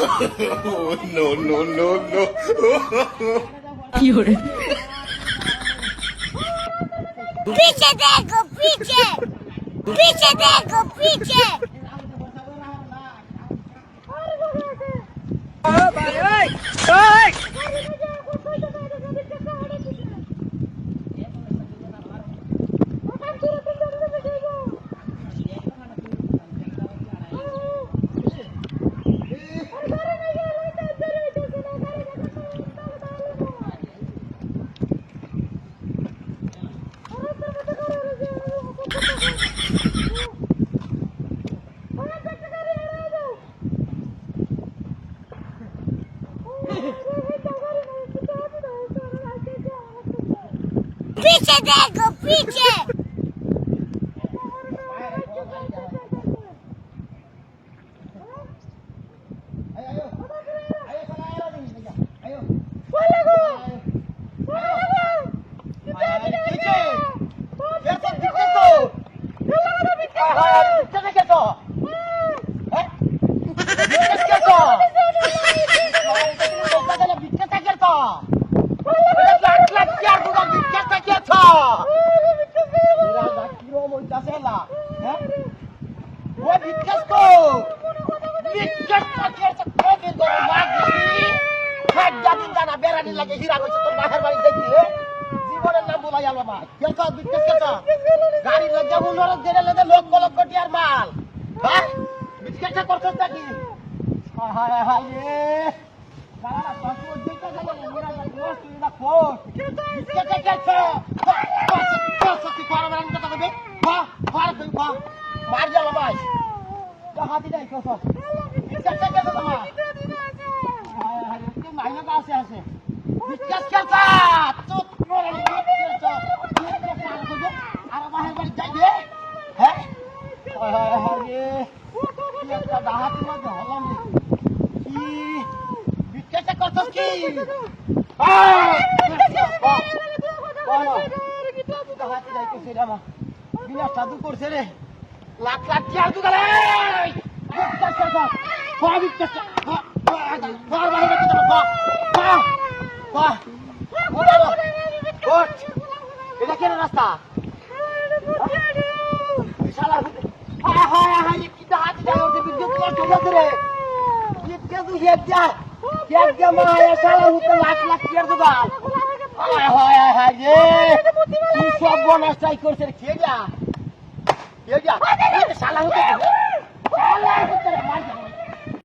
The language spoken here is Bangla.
No, no, no, no. पीछे देखो पीछे पीछे देखो पीछे पीछे देखो पीछे গাড়ির লজ্জা বললো জেনে লেগে লোক কলক কটিয়ার মাল হ্যাঁ বিস্কেটটা করছস নাকি হায় হায় রে সারা পাসপোর্ট দিতে গেলে মেরা না দোস্ত তুই না ফোট বিস্কেটটা কেছো সত্যি পারবেন কথা কবে বাহ পার তুই বাহ মার গেল ভাই তো হাতি নাই কসো বিস্কেটটা কেছো তোমার হায় হায় তুই মাইনা কাছে আছে বিস্কেট কেছো চুপ করে বিস্কেট আর বাহির বাড়ি যাই দে হ্যাঁ হায় হায় হায় রে কি একটা ডাহাতি মধ্যে হলাম কি বিস্কেটটা করছস কি ডাহাতি যাই করছে রে আমার বিনা সাধু করছে রে লাখ লাখ কি আর দুগালে বিস্কেট করছস বিস্কেট বাহ বাহির বাড়ি চলো বাহ বাহ বাহ এটা কেন রাস্তা শালা হায় হায় হায় কি হাত যায় ওতে বিদ্যুৎ কষ্ট হচ্ছে রে ইতকে তুই হেড যা মায়া শালা হুতে লাখ লাখ টিয়ার দোকান হায় হায় হায় রে কি সব বনাস্টাই করছে রে খেয়ে যা শালা হুতে মার